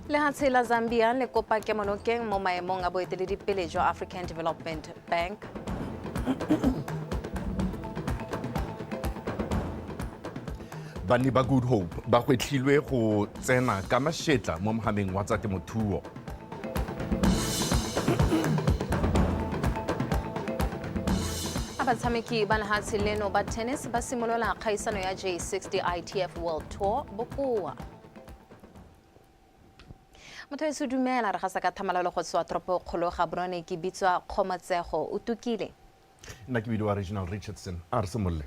Lehatshe la Zambia le kopa kemonokeng mo maemong a boeteledipele jwa African Development Bank. Bani ba Good Hope ba hwetlhilwe go tsena ka mashetla mo mohameng wa tsa temothuo. Abatshameki ba lehatshe leno ba tennis ba simolola kgaisano ya J60 ITF World Tour bokoa. Motho e dumela re gasa ka thamalalo go tswa tropo kgolo ga Brone ke bitswa Khomatsego o tukile. Nna ke bidiwa Regional Richardson a re semolle.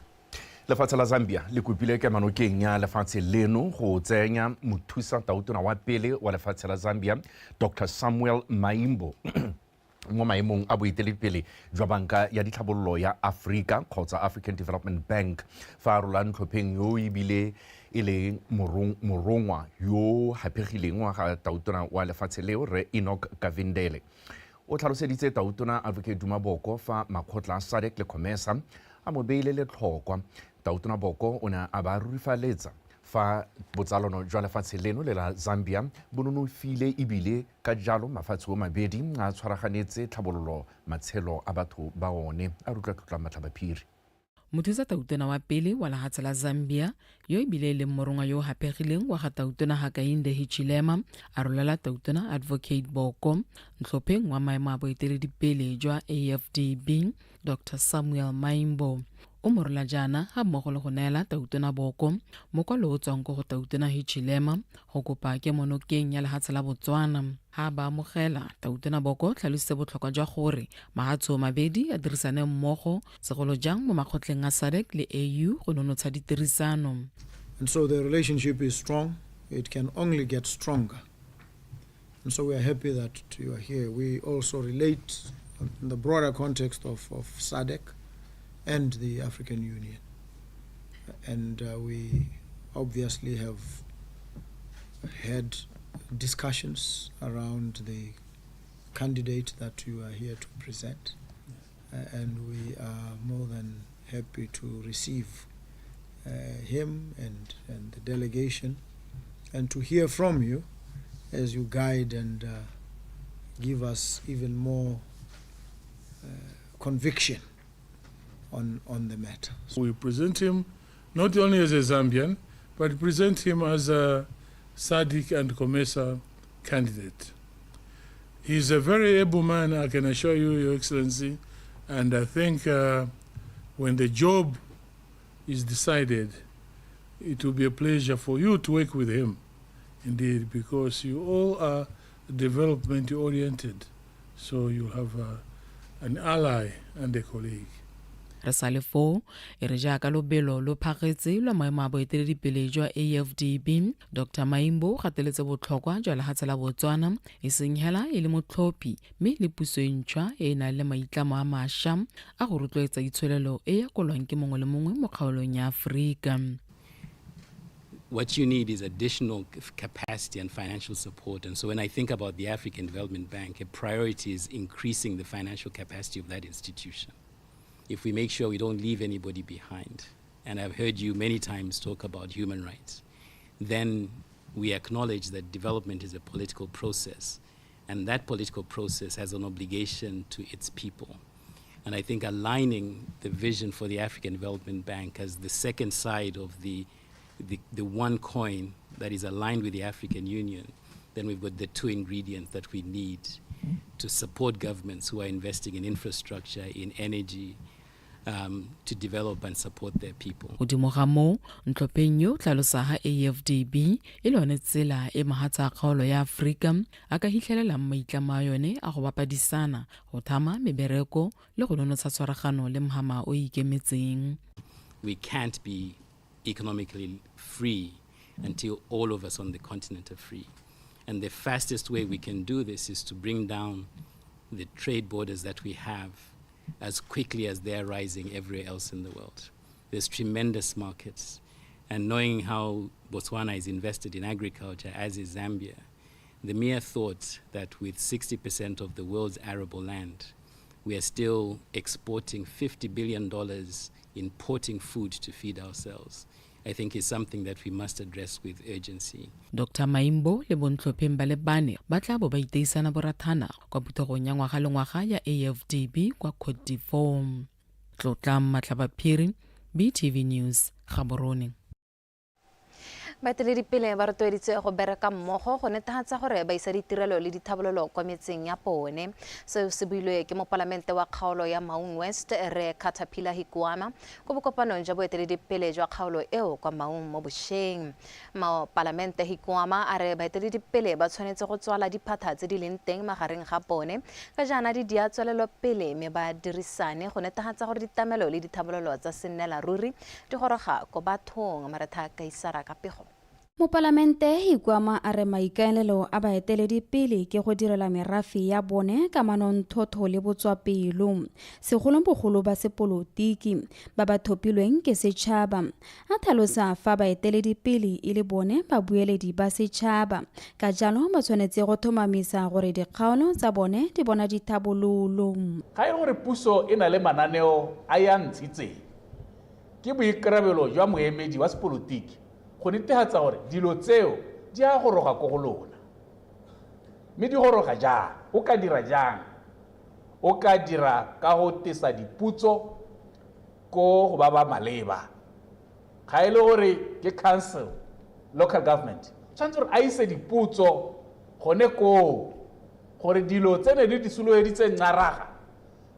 Lefatshe la Zambia le kopile kemonokeng ya lefatshe leno go tsenya mothusa tautona wa pele wa lefatshe la Zambia Dr. Samuel Maimbo mo maemong a boeteledipele jwa banka ya ditlhabololo ya Africa kgotsa African Development Bank fa rola ntlhopheng yo ebile ile morongwa yo hapegileng wa ga tautona wa lefatshe leo re Enoch Kavindele o tlhaloseditse tautona Advocate Duma Boko fa makgotla a SADC le COMESA a mo beile letlhokwa. Tautona Boko o ne a ba rurifaletsa fa botsalano jwa lefatshe leno le la Zambia bo nonofile ebile ka jalo mafatshe o mabedi a tshwaraganetse tlhabololo matshelo a batho ba one a rutla Matlhabaphiri. Mothusa tautona wa pele wa lehatshe la Zambia yo ebile le morongwa yo hapegileng wa ga tautona Hakainde Hichilema a rolela tautona Advocate Boko ntlhopheng wa maemo a boeteledipele jwa AfDB Dr. Samuel Maimbo o morola jana ga mmogo le go neela tautona Boko mokwalo o tswang go tautona Hichilema go kopa kemonokeng ya lehatshe la Botswana. Ha ba amogela tautona Boko tlhalositse botlhokwa jwa gore mahatsho mabedi a dirisane mmogo segolo jang mo makgotleng a SADC le AU go nonotsha ditirisano. And so the relationship is strong. It can only get stronger. And so we are happy that you are here. We also relate in the broader context of SADC and the African Union. And we obviously have had discussions around the candidate that you are here to present. And we are more than happy to receive him and the delegation and to hear from you as you guide and give us even more conviction on the matter. We present him not only as a Zambian, but present him as a SADC and COMESA candidate. He's a very able man, I can assure you, Your Excellency, and I think when the job is decided, it will be a pleasure for you to work with him, indeed, because you all are development-oriented, so you have an ally and a colleague. Re sa le foo e re jaaka lobelo lo phagetse lwa maemo a boeteledipele jwa AfDB Dr. Maimbo o gateletse botlhokwa jwa lehatshe la Botswana e seng hela e le motlhophi mme le puso e ntšhwa e na le maitlamo a mašwa a go rotloetsa itsholelo e ya kolwang ke mongwe le mongwe mo kgaolong ya Afrika. What you need is additional capacity and financial support. And so when I think about the African Development Bank, a priority is increasing the financial capacity of that institution. If we make sure we don't leave anybody behind, and I've heard you many times talk about human rights, then we acknowledge that development is a political process, and that political process has an obligation to its people. And I think aligning the vision for the African Development Bank as the second side of the one coin that is aligned with the African Union, then we've got the two ingredients that we need to support governments who are investing in infrastructure, in energy, to develop and support their people. Godimo ga moo ntlhopheng yo tlhalosa ga AfDB e le yone tsela e mahatsa kgaolo ya Afrika a ka hitlhelelang maitlamo a yone a go bapadisana go thama mebereko le go nonotsha tshwaragano le mohama o ikemetseng. We can't be economically free until all of us on the continent are free. And the fastest way we can do this is to bring down the trade borders that we have as quickly as they're rising everywhere else in the world. There's tremendous markets. And knowing how Botswana is invested in agriculture, as is Zambia, the mere thought that with 60% of the world's arable land, we are still exporting $50 billion, importing food to feed ourselves, I think is something that we must address with urgency. Dr. Maimbo le bontlhopheng ba le bane ba tla bo ba iteisana borathana kwa puthogong ya ngwaga le ngwaga ya AfDB kwa Cote d'Ivoire. Tlotla Matlhabaphiri, BTV News, Gaborone. Baeteledipele ba rotloeditse go bereka mmogo go netefatsa gore ba isa ditirelo le dithabololo kwa metseng ya bone. Seo se builwe ke mopalamente wa kgaolo ya Maung West re Caterpillar Hikuama go bokopanong jwa boeteledipele jwa kgaolo eo kwa Maung mo bosheng. Mopalamente Hikuama a re baeteledipele ba tshwanetse go tswala diphatha tse di leng teng magareng ga bone ka jaana di dia tswelelo pele me ba dirisane go netefatsa gore ditamelo le dithabololo tsa sennela ruri di goroga go bathong. Maratha ka isara ka pego. Mopalamente Hikuama a re maikaelelo a baeteledipele ke go direla merafe ya bone ka manontlhotlho le botswapelo segolobogolo ba sepolotiki ba ba thopilweng ke setšhaba. A tlhalosa fa baeteledipele e le bone babueledi ba setšhaba ka jalo ba tshwanetse go thomamisa gore dikgaolo tsa bone di bona dithabololo. Ga e gore puso e na le mananeo a ya ntshitseng ke boikarabelo jwa moemedi wa sepolotiki go netefatsa gore dilo tseo di a goroga ko go lona mme di goroga jang. O ka dira jang? O ka dira ka go tesa diputso ko go ba ba maleba. Ga e le gore ke council, local government, tshwanetse gore a ise diputso gone koo gore dilo tsene di disologeditse ngaraga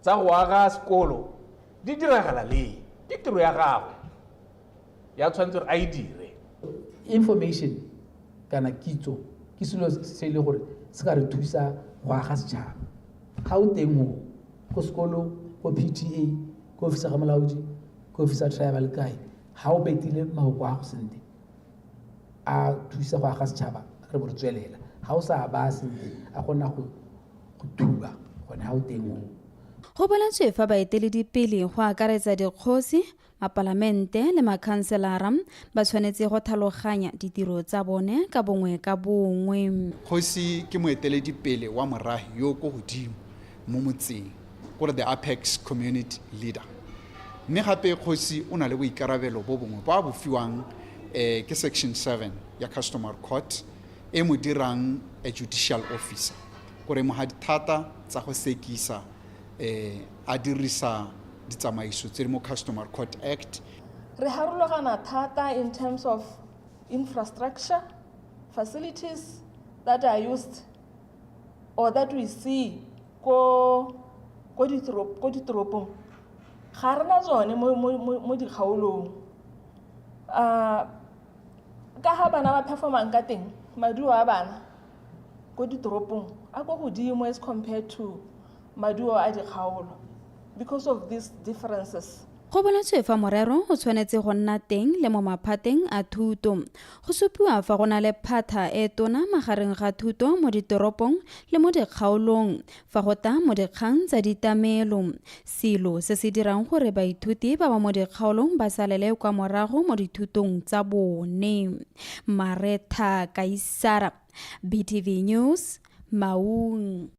tsa go aga sekolo di diragala le ke tiro ya gagwe ya tshwanetse gore a e dire. Information kana kitso ke selo se ile gore se ka re thusa go aga setšhaba. Ga o teng mo go sekolo, go PTA, go ofisa ga molaodi, go ofisa tribal guy, ga o betile mahoko a go sente a thusa go aga setšhaba re bo tswelela. Ga o sa ba sente a gona go thuba gone ga o teng mo. Go bolantswe fa baeteledipele go akaretsa dikgosi, mapalamente le makhanselara ba tshwanetse go tlhaloganya ditiro tsa bone ka bongwe ka bongwe. Kgosi ke moeteledipele wa morahi yo go godimo mo motseng gore the apex community leader. Mme gape kgosi o na le boikarabelo bo bongwe ba bo fiwang ke section 7 ya customary court e mo dirang a judicial officer gore mo ha dithata tsa go sekisa a dirisa ditsamaiso tse mo customary court act. Re harologana thata in terms of infrastructure, facilities that are used or that we see ko ditoropong. Ga rena tsone mo dikgaolong. Ka ha bana ba performang ka teng maduo a bana ko ditoropong a go godimo as compared to maduo a dikgaolo because of these differences. Go bolantswe fa morero o tshwanetse go nna teng le mo maphateng a thuto. Go supiwa fa go na le phatha e tona magareng ga thuto mo ditoropong le mo dikgaolong fa go ta mo dikgang tsa ditamelo. Silo se se dirang gore baithuti ba ba mo dikgaolong ba salele kwa morago mo dithutong tsa bone. Maretha Kaisara, BTV News, Maung.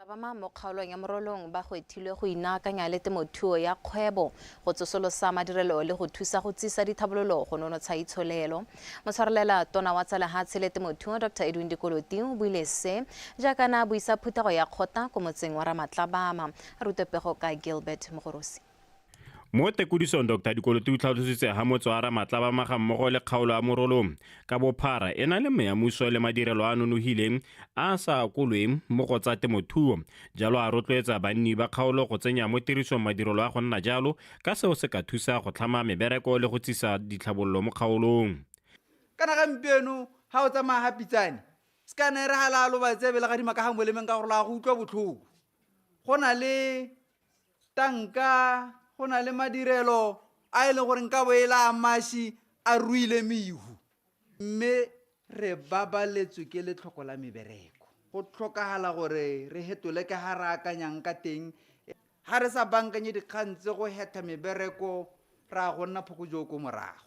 Ramatlabama mo kgaolong ya morolong ba go ethilwe go inaakanya le temothuo ya kgwebo go tsosolosa madirelo le go thusa go tsisa dithabololo go nonotsha itsholelo. Motshwarelela tona wa tsa lehatshe le temothuo Dr. Edwin Dikoloti o buile se jaaka na buisa phuthego ya kgotla ko motseng wa Ramatlabama. Rutepego ka Gilbert Mogorosi. Mo tekudisong Dr. Dikoloti o tlhalositse ha motse wa Ramatlabama ga mmogo le kgaolo ya morolong ka bophara e na le meamuso le madirelo a nonogileng a sa kolweng mo go tsa temothuo. Jalo a rotloetsa banni ba kgaolo go tsenya mo tirisong madirelo a go nna jalo ka seo se ka thusa go tlhama mebereko le go tsisa ditlhabololo mo kgaolong. Kana gampieno ha o tsamaya ha pitsane se ka ne re halalo ba tsebe le ga dimaka ha molemeng ka gore la go utlwa botlhoko. Go na le tanka, go na le madirelo a ile gore nka boela amashi a ruile mehu mme re babaletswe ke letlhoko la mebereko go tlhokagala gore re hetole ka ha re akanyang ka teng ha re sa bankanye dikgang tse go heta mebereko ra go nna phokojoko morago.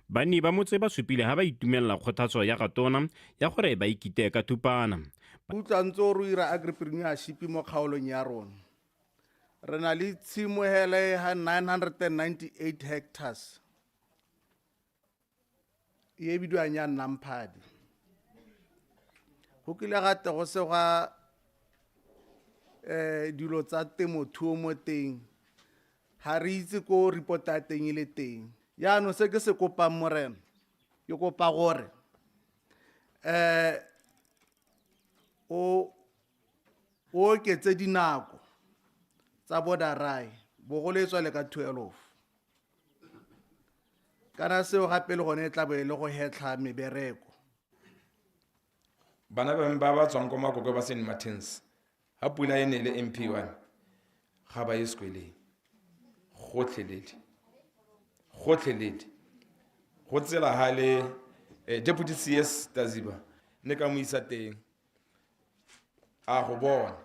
Banni ba motse ba supile ha ba itumelela kgothatso ya gatona ya gore ba ikite ka thupana. Utlwantse o ira Agripreneurship mo kgaolong ya rona. Re na le tshimohele ha 998 hectares. Ye bidwa nya Namphadi. Ho kile ga te go se ga dilo tsa temothuo mo teng. Ha re itse ko reporta teng ile teng. Ya no se ke se kopa morena. Yo kopa gore o ke tse dinako tsa bodarai bogoletswa le ka 12 kana seo gape le gone tla be le go hetla mebereko. Bana ba tswang ko makoko ba St Martins ha pula e ne le MP1 ga ba iskwele gotlheledi go tsela ha le deputy CS Taziba ne ka mo isa teng a go bona.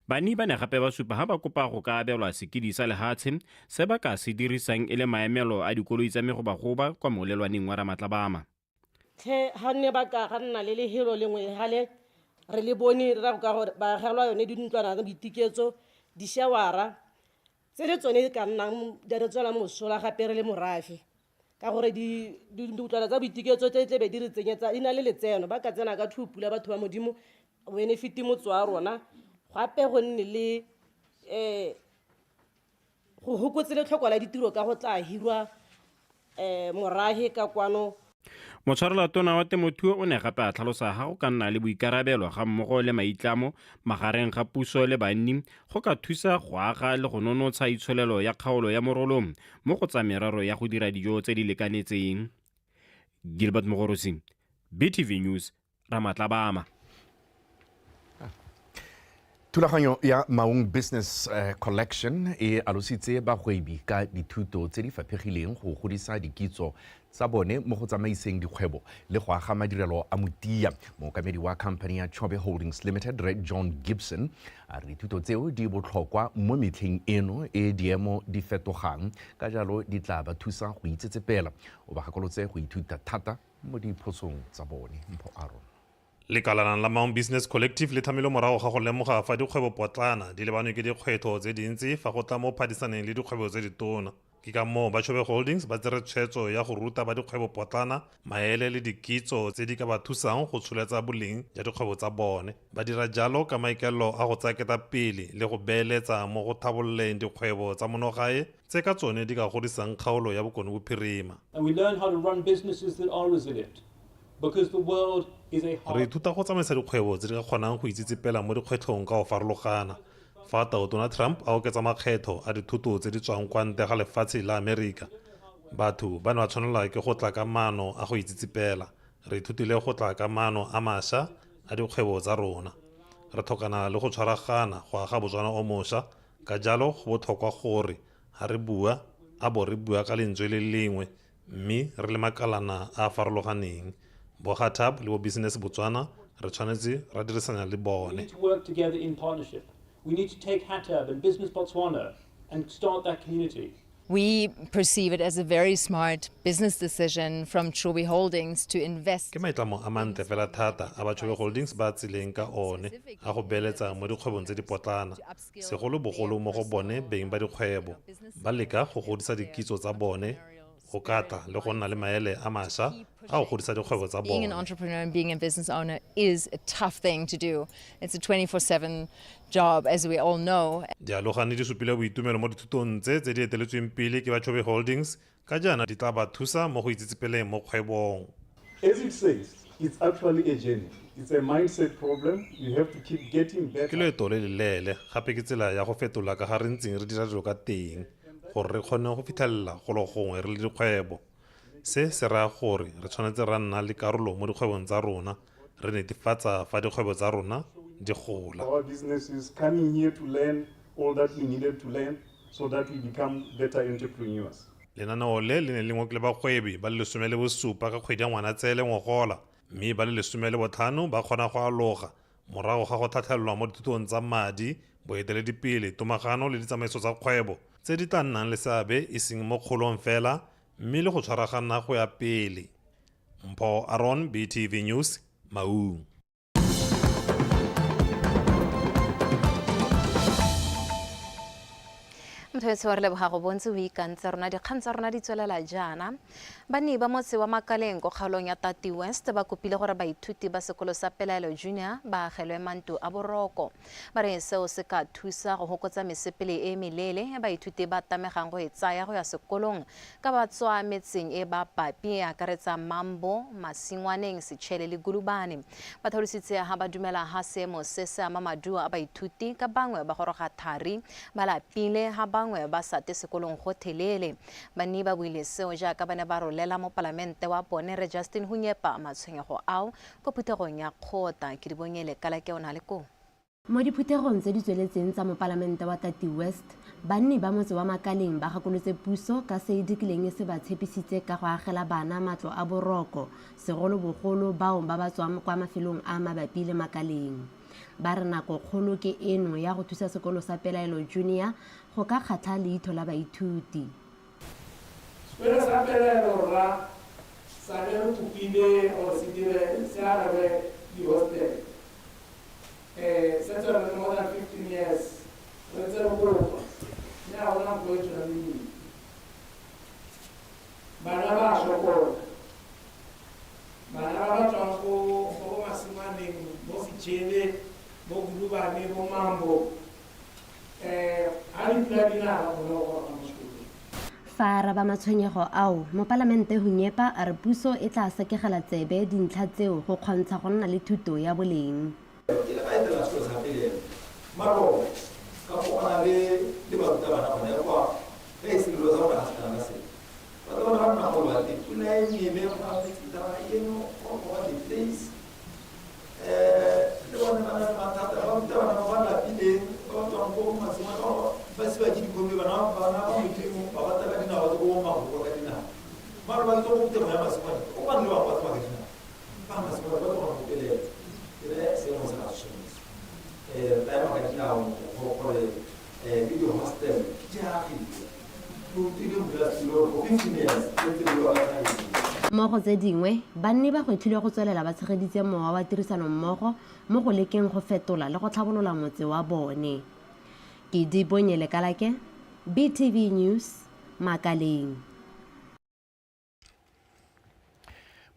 Banni ba ne gape ba supa ha ba kopa go ka abelwa sekedi sa lehatshe se ba ka se dirisang e le maemelo a dikoloi tsa megobagoba kwa molelwaneng wa Ramatlabama. Ha ne ba ka ganna le lehelo lengwe hale re le bone ra ka gore ba gelwa yone dintlwana tsa ditiketso di shawara tse le tsone ka nnang di re tswela mosola gape re le morafe ka gore dintlwana tsa ditiketso tse tle be di re tsenyetsa ina le letseno ba ka tsena ka thupula batho ba modimo benefit motswa rona gape go nne le go hokotse le tlhokola ditiro ka go tla hirwa morahe ka kwano. Motshwarelatona wa temothuo o ne gape a tlhalosa ga go ka nna le boikarabelo ga mmogo le maitlamo magareng ga puso le banni go ka thusa go aga le go nonotsha itsholelo ya kgaolo ya morolo mo go tsa merero ya go dira dijo tse di lekanetseng. Gilbert Mogorosi, BTV News, Ramatlabama. Thulaganyo ya Maung Business Collection e alositse bagwebi ka dithuto tse di faphegileng go godisa dikitso tsa bone mo go tsamaiseng dikgwebo le go aga madirelo a motia. Mookamedi wa company ya Chobe Holdings Limited, Red John Gibson, a re dithuto tseo di botlhokwa mo metlheng eno e diemo di fetogang ka jalo di tla ba thusa go itsetsepela o ba gakolotse go ithuta thata mo diphosong tsa bone. Mpho Aaron. Lekalana la Maung Business Collective le thamile morago ga go lemoga fa dikgwebo potlana di lebanwe ke dikgwetlho tse dintsi fa go tla mo phadisaneng le dikgwebo tse ditona. Ke ka moo ba Chobe Holdings ba tsere tshwetso ya go ruta ba dikgwebo potlana maele le dikitso tse di ka ba thusang go tsholetsa boleng ja dikgwebo tsa bone. Ba dira jalo ka maikelo a go tsaketa pele le go beeletsa mo go thabolleng dikgwebo tsa monogae tse ka tsone di ka godisang kgaolo ya bokone bophirima. And we learn how to run businesses that are resilient. Because the world is a hard... Re ithuta go tsamaisa dikgwebo tse di ka kgonang go itsetsepela mo dikgwetlhong ka go farologana. Fa Donald Trump a oketsa makgetho a dithoto tse di tswang kwa ntle ga lefatshe la Amerika, batho ba ne ba tshwanela ke go tla ka maano a go itsetsepela. Re ithutile go tla ka maano a mašwa a dikgwebo tsa rona. Re tlhokana le go tshwaragana go aga Botswana o mošwa, ka jalo go botlhokwa gore ha re bua a bo re bua ka lentswe le lengwe mme re le makalana a farologaneng. Bohatab le bo Business Botswana re tshwanetse ra dirisana le bone. We need to work together in partnership. We need to take Hatab and Business Botswana and start that community. We perceive it as a very smart business decision from Chobe Holdings to invest. Ke maitlamo a mantle fela thata a ba Chobe Holdings ba tsileng ka one a go beeletsa mo dikgwebong tse di potlana. Segolo bogolo mo go bone beng ba dikgwebo ba leka go godisa dikitso tsa bone go katla le go nna le maele a mašwa a go godisa dikgwebo tsa bone. Being an entrepreneur and being a business owner is a tough thing to do. It's a 24/7 job, as we all know. Dialogane di supile boitumelo mo dithutong tse di eteletsweng pele ke ba Chobe Holdings ka jana di tla ba thusa mo go itsetsepeleng mo kgwebong. As it says, it's actually a journey. It's a mindset problem. You have to keep getting better. Ke leeto le lelele gape ke tsela ya go fetola ka ga re ntseng re dira dilo ka teng gore re kgone go fitlhelela go lo gongwe re le dikgwebo. Se se raya gore re tshwanetse ra nna le karolo mo dikgwebong tsa rona re netefatsa fa dikgwebo tsa rona di gola. Our business is coming here to learn all that we needed to learn so that we become better entrepreneurs. Lenaneo le ne le ngokile bagwebi ba le 17 ka kgwedi ya Ngwanatsele ngogola mme ba le 15 ba kgona go aloga morago ga go tlhatlhelelwa mo dithutong tsa madi boeteledipele tomagano le ditsamaiso tsa kgwebo tse di tla nnang le seabe e seng mo kgolong fela mme le go tshwaragana go ya pele. Mpho Aaron, BTV News, Maung. motho wa re leboga go bontse o ikantse rona dikgang tsa rona di tswelela jaana. Banni ba motse wa Makaleng ko kgaolong ya Tati West ba kopile gore baithuti ba sekolo sa Pelaelo Junior ba agelwe manto a boroko. Ba re seo se ka thusa go hokotsa mesepele e melele baithuti ba tamegang go e tsaya go ya sekolong ka ba tswa metseng e ba papi e akaretsa Mambo, Masingwaneng, Sechele le Gulubane. Ba tlhalositse ha ba dumela ha seemo se se ama maduo a baithuti ka bangwe ba goroga thari ba lapile ha bangwe ba sate sekolong gotlhelele. Banni ba buile seo jaaka ba ne ba rolela mo palamente wa bone re Justin Hunyepa matshwenyego ao ko phuthegong ya kgota ke di bonyele kala ke ona le ko. Mo diphuthegong tse di tsweletseng tsa mo palamente wa Tati West, banni ba motse wa Makaleng ba gakolotse puso ka se dikileng se ba tshepisitse ka go agela bana matlo a boroko segolobogolo bao ba ba tswang kwa mafelong a mabapi le Makaleng. Ba re nako kgolo ke eno ya go thusa sekolo sa Pelaelo Junior go ka kgatha leitho la baithuti. Sekolo sa Pelaelo ra sa le re kopile go se dire se arabe di hostel. SETSWANA more than 15 years. Let's say now we're not going to the meeting. Banaba Shoko. Banaba Chanko, Bogo Masingwaneng, Bosi Chele, Bogo Gulubane, Bogo Mambo. Fa ra ba matshwenyego ao mo palamente Hunyepa a re puso e tla sekegela tsebe dintlha tseo go kgontsha go nna le thuto ya boleng. Maro ka go ona le barutabana bona ya kwa ge se dilo tsa bona ga se ba bona ba go ba di tula e me go a tsitaba eno go go di place le bona bana ba thata ba barutabana ba la pile ba tswa go masima ba se ba di gombe bana ba motemo ba ba tla dina ba go ma go ka dina maro ba tlo go tema ya masima o ba le ba ba tla dina ba masima ba tlo go pele ile se mo sa tshwana mo go tse dingwe banni ba gwetlhile go tswelela ba tshegeditse mowa wa tirisano mmogo mo go lekeng go fetola le go tlhabolola motse wa bone. Ke di bonyele kalake BTV News Makaleng.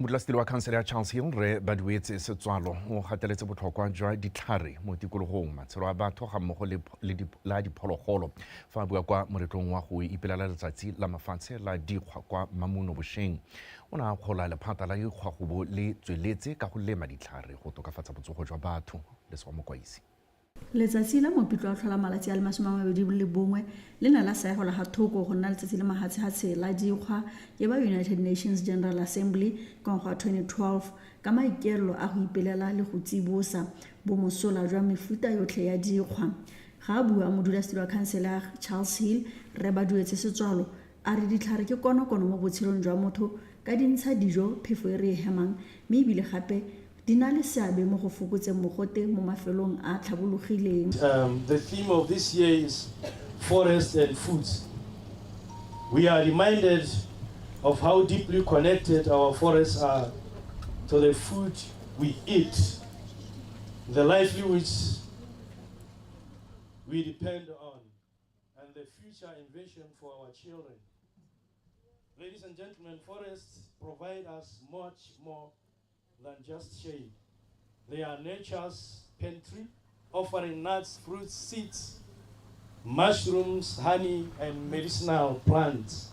Modulasetilo wa khansele ya Charles Hill re ba duetse setswalo o gateletse botlhokwa jwa ditlhare mo tikologong matshelo a batho ga mmogo le diphologolo fa a bua kwa moretlong wa go ipelela letsatsi la mafatshe la dikgwa kwa Mamuno Bosheng. O ne a kgola lephata la dikgwa go bo le tsweletse ka go lema ditlhare go tokafatsa botsogo jwa batho le se wa mokwaisi. Letsatsi la mopitlo a tlhola malatsi a le 21 le na la saego la ga thoko go nna letsatsi le mahatshe la dikgwa ke ba United Nations General Assembly ka ngwaga wa 2012 ka maikaelelo a go ipelela le go tsibosa bomosola jwa mefuta yotlhe ya dikgwa. Ga a bua modulasetilo wa khansele ya Charles Hill re ba duetse setswalo a re ditlhare ke konokono mo botshelong jwa motho ka dintsha dijo phefo e re e hemang mme ebile gape The theme of this year is forest and foods. We are reminded of how deeply connected our forests are to the food we eat, the livelihoods we depend on, and the future invention for our children. Ladies and gentlemen, forests provide us much more than just shade. They are nature's pantry, offering nuts, fruits, seeds, mushrooms, honey, and medicinal plants.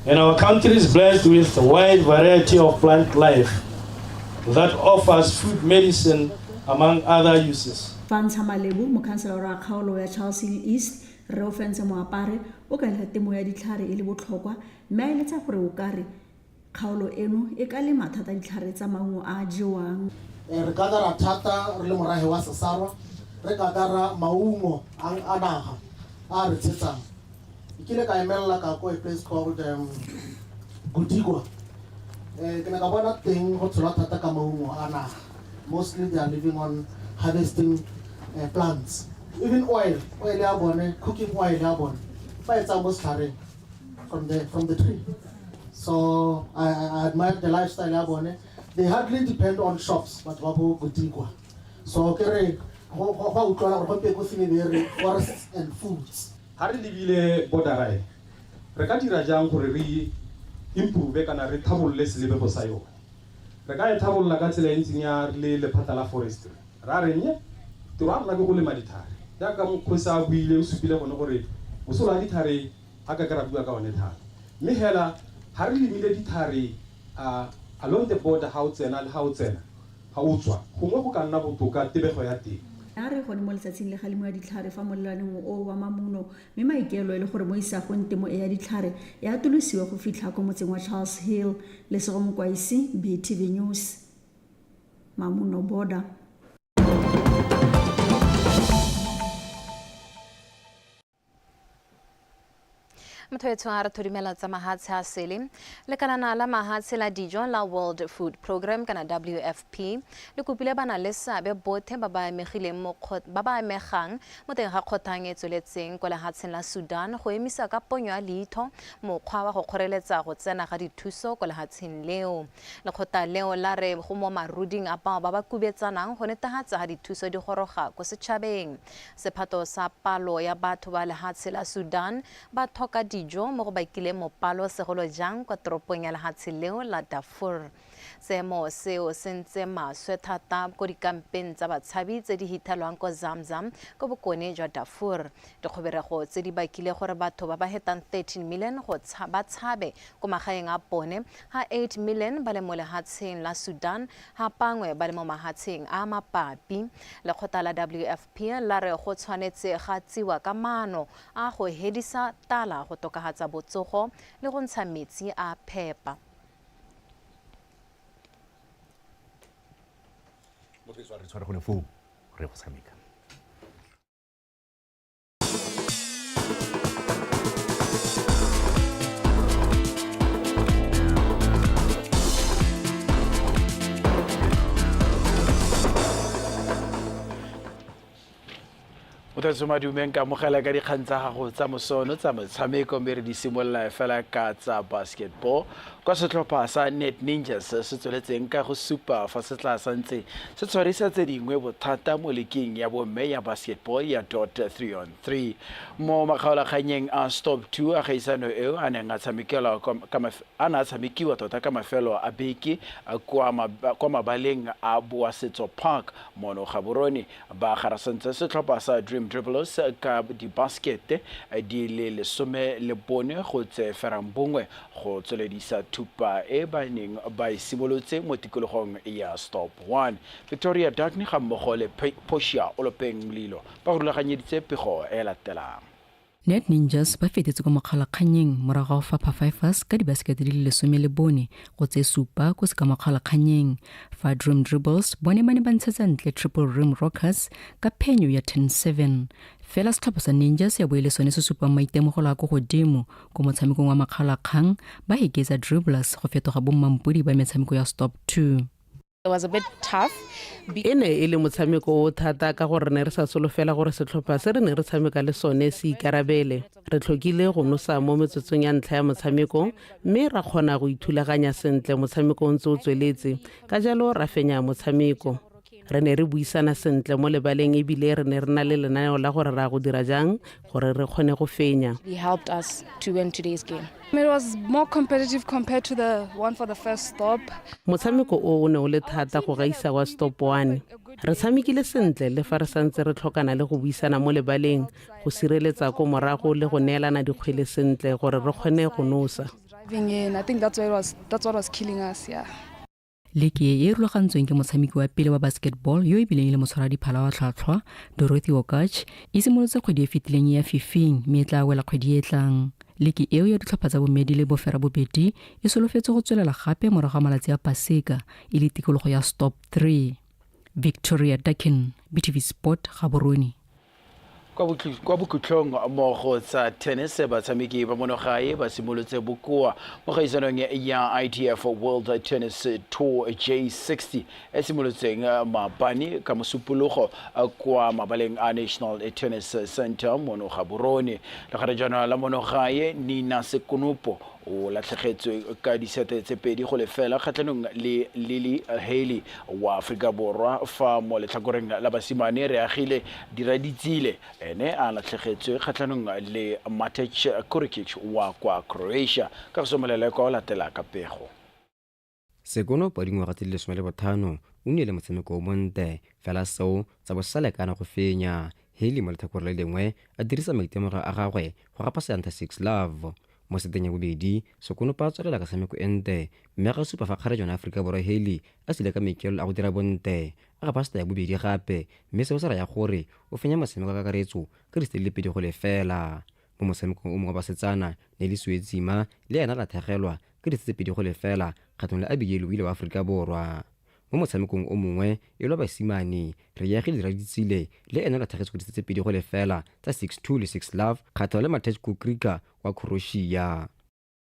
And our country is blessed with a wide variety of plant life that offers food medicine among other uses. Fansa Malebu, Mokhansela wa kgaolo ya Charles Hill East, re ofense moapare o ka le temo ya ditlhare e le botlhokwa mme a eletsa gore o kare kgaolo eno e ka le mathata ditlhare tsa maungo a jewang. Re ka dira thata re le morahe wa sesarwa re ka dira maungo a naga a re tshetsang. Ke le ka emela ka go a place called Budigwa. Ke ne ka bona teng go tshola thata ka maungo a naga mostly they are living on harvesting plants. Even oil ya bone, cooking oil ya bone, it's almost from the tree. So I admire the lifestyle ya bone. They hardly depend on shops, but wabo gotikwa. So kere forests and foods. Ha re lebile border re ka dira jang gore re improve kana re thabolle selebego sa yone. Re ka e thabolla ka tsela e ntseng ya le lephata la forestry. Ra re nye tiro a rena ke go lema dithare. Jaaka mokgosa a buile o supile gone gore mosola a dithare a ka kara bua ka one thare. Mme hela ha re lemile dithare along the border ha o tsena ha o tswa gongwe go ka nna botoka tebego ya teng. a re gone mo letsatsing le galemo ya ditlhare fa molelaneng o wa mamuno mme maikelo e le gore mo isagong temo e ya ditlhare e atolosiwa go fitlha ko motseng wa Charles Hill le sego mokwaisi BTV News Mamuno Border. Motho a re thudimela tsa mahatshe a sele le kanana la mahatshe la dijo la World Food Program kana WFP le kopile bana le sabe bothe ba ba amegang mo teng ga kgothang e tsweletseng kwa lehatsheng la Sudan go emisa ka ponyo ya leitho mokgwa wa go kgoreletsa go tsena ga dithuso kwa lehatsheng leo le khota leo la re go mo maruding a ba ba kubetsanang go netahatsa ga dithuso di goroga go setšhabeng sephato sa palo ya batho ba lehatshe la Sudan ba thoka dijo mo go baikile mo palo segolo jang kwa toropong ya lehatshe leo la Darfur seemo seo sentse maswe thata ko dikampeng tsa batshabi tse di hithalwang ko Zamzam ko bokone jwa Darfur dikgoberego tse di bakile gore batho ba ba hetang 13 million go ba tshabe ko magaeng a bone ha 8 million ba le mo lehatsheng la Sudan ha pangwe ba le mo mahatsheng a mapapi le khota la WFP la re go tshwanetse ga tsiwa ka maano a go hedisa tala go tokahatsa botsogo le go ntsha metsi a phepa. Re tshware go ne fo re go tshameka Motatsoma dumeng ka mogela ka dikgang tsa gago tsa mosono tsa motshameko mme re di simolola fela ka tsa basketball kwa setlhopha sa Net Ninjas se tsweletseng ka go supa fa se tla santse se tshwarisa tse dingwe bothata mo lekeng ya bomme ya basketball ya .3-on-3 mo makgaolakganyeng a stop 2 a gaisano eo a neng a tshamekiwa tota ka mafelo a beke kwa mabaleng a Boasetso Park mono Gaborone ba garasantse setlhopha sa Dream Dribblers ka di basket di le 14 go tse ferang bongwe go tsweledisa thupa e ba neng ba simolotse mo tikologong ya stop 1 Victoria Dagny ga mmogo le Poshia Olopeng Mlilo ba rulaganyeditse pego e latelang. Net Ninjas ba fetetse go makgalakganyeng morago fa Fifers ka dibasekete di le 14 go tse supa go se ka makgalakganyeng fa Dream Dribbles bone ba ne ba ntshetsa ntle Triple Rim Rockers ka phenyo ya 10-7 fela setlhopha sa Ninjas ya boele sone se supa maitemogelo a go godimo go motshamekong wa makgalakgang ba eketsa Dribblers go fetoga bommampodi ba metshameko ya stop 2. It was a bit tough. Ene e le motshameko o thata ka gore ne re sa solofela gore setlhopha se re ne re tshameka le sone se ikarabele. Re tlhokile go nosa mo metsotsong ya ntlha ya motshameko mme ra kgona go ithulaganya sentle motshameko o ntse o tsweletse ka jalo ra fenya motshameko. Re ne re buisana sentle mo lebaleng ebile re ne re na le lenaneo la gore ra go dira jang gore re kgone go fenya. He helped us to win today's game. It was more competitive compared to the one for the first stop. Motshameko o ne o le thata go gaisa wa stop 1. Re tshamekile sentle le fa re santse re tlhokana le go buisana mo lebaleng go sireletsa ko morago le go neelana dikgwele sentle gore re kgone go nosa. I think that's what was killing us, yeah. Leki e rulagantsweng ke motshameki wa pele wa basketball yo e bileng le motshwara diphala wa tlhatlhwa Dorothy Okach e simolotse kgwedi e fetileng ya 15 mme e tla wela kgwedi e tlang. Leki eo ya ditlhopha tsa bomedi le bofera bobedi e solofetse go tswelela gape morago ga malatsi a Paseka e le tikologo ya stop 3. Victoria Dakin, BTV Sport, Gaborone. kwa bokhutlhong mo go tsa tennis batshameki ba monogae ba simolotse bokoa mo gaisanong ya ITF World Tennis Tour J60 e simolotseng maabane ka mosupologo kwa mabaleng a National Tennis Center mono gaborone le gare jana la monogae Nina Sekunupo o latlhegetswe ka disete tse pedi go lefela kgatlhanong le Lily Haley wa Afrika Borwa fa mo letlhakoreng la basimane re agile diraditsile ene a latlhegetswe kgatlhanong le Matej Kurikic wa kwa Croatia ka go somelela kwa latela ka pego. Sekono pa dingwaga tse di 15 o nnile motshameko o monte fela seo tsa bosale kana go fenya. Haley mo letlhakore le lengwe a dirisa maitemogelo a gagwe go gapa seanta 6 love mo seteng ya bobedi. Sekono pa tswelela ka tshameko ente mme ga supa fa kgare jona Afrika Borwa Haley a sile ka mekelo a go dira bonte a gapa seta ya bobedi gape mme seo se raya gore o fenya motshameko ka kakaretso ka disete le pedi go lefela. Mo motshamekong o mongwe ba setsana Nelly Swetsima le ena la thegelwa ka disete pedi go lefela kgatlhanong le Abigail Wile wa Afrika Borwa. Mo motshamekong o mongwe e lo basimane re yagile diraditsile le ena la thegetswe go disete pedi go lefela tsa 6-2 le 6 love kgatlhanong le Matej Kurikic wa Croatia.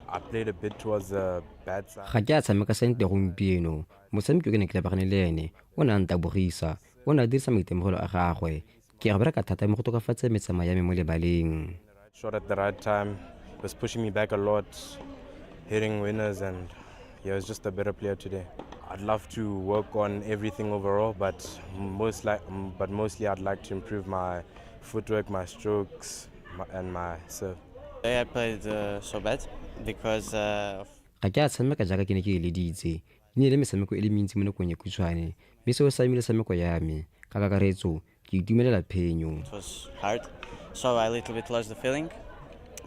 I played a bit towards a bad side. Ga ke a tshameka sente gompieno motshameki o ke ne ke lebagane le ene o ne a ntabogisa o ne a dirisa maitemogelo a gagwe ke ga bereka thata mo go tokafatsa metsamao ya me mo lebaleng. Shot at the right time, he was pushing me back a lot, hitting winners, and he was just a better player today. I'd love to work on everything overall, but mostly I'd like to improve my footwork, my strokes, and my serve. I played so bad because ga ke a tshameka jaaka ke ne ke eleditse ne le metshameko e le mentsi mo nakong e khutshwane mme seo sa emile tshameko ya me ka kakaretso ke itumelela phenyo. It was hard, so I a little bit lost the feeling,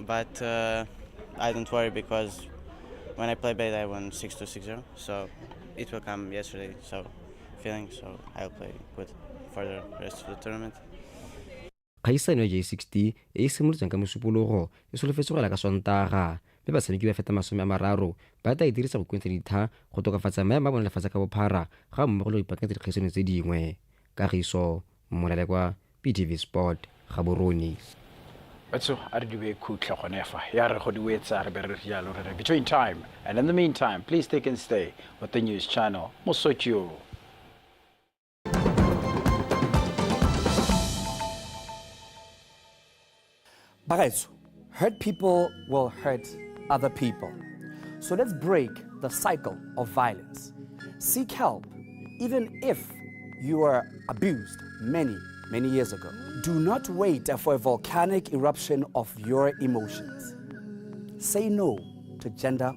but I don't worry because when I play bad I won 6-2, 6-0, so it will come yesterday, so I'll play good for the rest of the tournament. Kgaisano ya J60 e simolotseng ka mosupologo e solofetse go la ka Sontaga mme batshameki ba feta 30 ba tla e dirisa go kwentsha ditha go tokafatsa maemo a bone lefatshe ka bophara ga mmogo le go ipaakanyetsa dikgaisano tse dingwe. Kagiso Molale kwa PTV Sport Gaborone. Batso a re dibe khutla gone fa ya re go di wetsa re be re jalo re between time, and in the meantime please take and stay with the news channel Mosotyo. Bagaetso, hurt people will hurt other people. So let's break the cycle of violence. Seek help, even if you were abused many years ago. Do not wait for a volcanic eruption of your emotions. Say no to gender